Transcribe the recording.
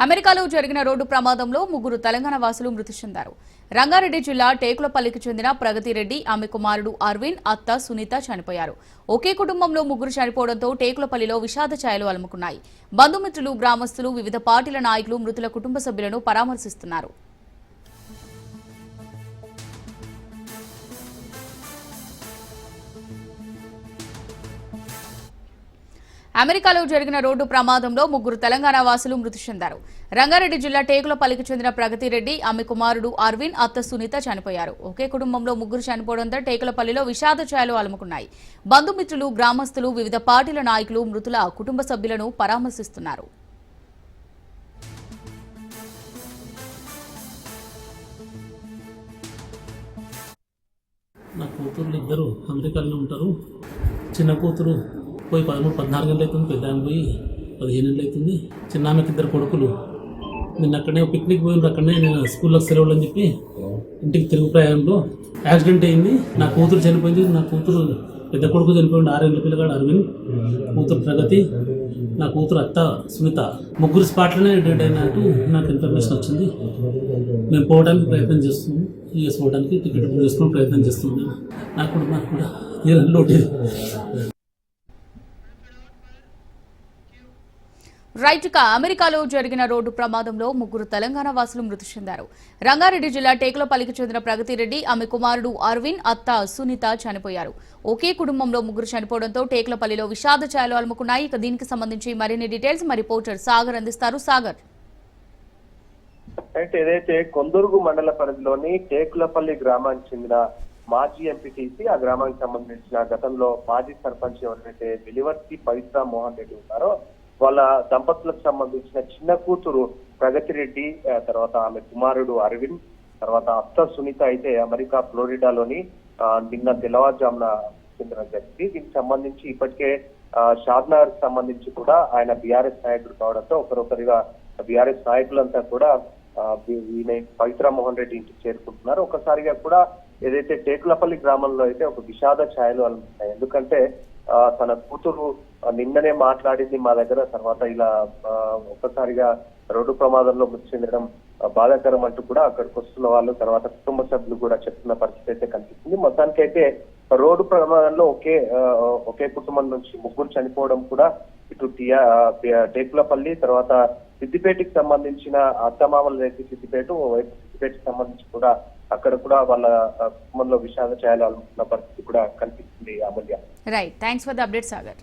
అమెరికాలో జరిగిన రోడ్డు ప్రమాదంలో ముగ్గురు తెలంగాణ వాసులు మృతి చెందారు. రంగారెడ్డి జిల్లా టేకులపల్లికి చెందిన ప్రగతిరెడ్డి, ఆమె కుమారుడు అరవింద్, అత్త సునీత చనిపోయారు. ఒకే కుటుంబంలో ముగ్గురు చనిపోవడంతో టేకులపల్లిలో విషాద ఛాయలు అలుముకున్నాయి. బంధుమిత్రులు, గ్రామస్తులు, వివిధ పార్టీల నాయకులు మృతుల కుటుంబ సభ్యులను పరామర్శిస్తున్నారు. అమెరికాలో జరిగిన రోడ్డు ప్రమాదంలో ముగ్గురు తెలంగాణ వాసులు మృతి చెందారు. రంగారెడ్డి జిల్లా టేకులపల్లికి చెందిన ప్రగతిరెడ్డి, ఆమె కుమారుడు అరవింద్, అత్త సునీత చనిపోయారు. ఒకే కుటుంబంలో ముగ్గురు చనిపోవడంతో టేకులపల్లిలో విషాద ఛాయలు అలుముకున్నాయి. బంధుమిత్రులు, గ్రామస్తులు, వివిధ పార్టీల నాయకులు మృతుల కుటుంబ సభ్యులను పరామర్శిస్తున్నారు. నా కూతుర్లు ఇద్దరు అమెరికాలో ఉంటారు. చిన్న కూతురు పోయి 13-14 గంటలు అవుతుంది, పెద్ద ఆమె పోయి 15 ఏళ్ళు అవుతుంది. చిన్న ఆమెకి ఇద్దరు కొడుకులు నిన్న అక్కడనే పిక్నిక్ పోయినారు. అక్కడనే నేను స్కూల్లో సెలవులు అని చెప్పి ఇంటికి తిరుగు ప్రయాణంలో యాక్సిడెంట్ అయింది. నా కూతురు చనిపోయింది. నా కూతురు పెద్ద కొడుకు చనిపోయింది, 6 ఏళ్ళ పిల్లగాడు అరవింద్, కూతురు ప్రగతి, నా కూతురు అత్త సునీత. ముగ్గురు స్పాట్లోనే డెడ్ అయినట్టు నాకు ఇన్ఫర్మేషన్ వచ్చింది. మేము పోవడానికి ప్రయత్నం చేస్తున్నాము. యూఎస్ పోవడానికి టికెట్ బుక్ చేసుకుని ప్రయత్నం చేస్తున్నాము. నాకు కూడా లోటు. రైట్గా అమెరికాలో జరిగిన రోడ్డు ప్రమాదంలో ముగ్గురు తెలంగాణ వాసులు మృతి చెందారు. రంగారెడ్డి జిల్లా టేకులపల్లికి చెందిన ప్రగతిరెడ్డి, ఆమె కుమారుడు అరవింద్, అత్త సునీత చనిపోయారు. ఒకే కుటుంబంలో ముగ్గురు చనిపోవడంతో టేకులపల్లిలో విషాద ఛాయలు అలుముకున్నాయి. ఇక దీనికి సంబంధించి మరిన్ని డీటెయిల్స్ మా రిపోర్టర్ సాగర్ అందిస్తారు. సాగర్, ఏదైతే కొందుర్గు మండల పరిధిలోని టేకులపల్లి గ్రామానికి చెందిన మాజీ ఎంపీటీసీ, ఆ గ్రామానికి సంబంధించిన గతంలో మాజీ సర్పంచ్ ఎవరైతే వెలివర్తి పవిత్ర మోహన్ రెడ్డి ఉన్నారో వాళ్ళ దంపతులకు సంబంధించిన చిన్న కూతురు ప్రగతిరెడ్డి, తర్వాత ఆమె కుమారుడు అరవింద్, తర్వాత అత్త సునీత అయితే అమెరికా ఫ్లోరిడాలోని నిన్న తెల్లవారుజామున చెందడం జరిగింది. దీనికి సంబంధించి ఇప్పటికే షాద్నగర్ కి సంబంధించి కూడా ఆయన బీఆర్ఎస్ నాయకుడు కావడంతో ఒకరొకరిగా బీఆర్ఎస్ నాయకులంతా కూడా ఈయన పవిత్ర మోహన్ రెడ్డి ఇంటికి చేరుకుంటున్నారు. ఒకసారిగా కూడా ఏదైతే టేకులపల్లి గ్రామంలో అయితే ఒక విషాద ఛాయలు అలుముతున్నాయి. ఎందుకంటే తన కూతురు నిన్ననే మాట్లాడింది మా దగ్గర, తర్వాత ఇలా ఒక్కసారిగా రోడ్డు ప్రమాదంలో మృతి చెందడం బాధాకరం అంటూ కూడా అక్కడికి వస్తున్న వాళ్ళు, తర్వాత కుటుంబ సభ్యులు కూడా చెప్తున్న పరిస్థితి అయితే కనిపిస్తుంది. మొత్తానికి అయితే రోడ్డు ప్రమాదంలో ఒకే కుటుంబం నుంచి ముగ్గురు చనిపోవడం కూడా ఇటు టేకులపల్లి, తర్వాత సిద్దిపేటకి సంబంధించిన అత్తమామల రేపు సిద్దిపేటకి సంబంధించి కూడా అక్కడ కూడా వాళ్ళ కుటుంబంలో విషాద ఛాయలు అలుముతున్న పరిస్థితి కూడా కనిపిస్తుంది. Amulya, right, thanks for the update Sagar.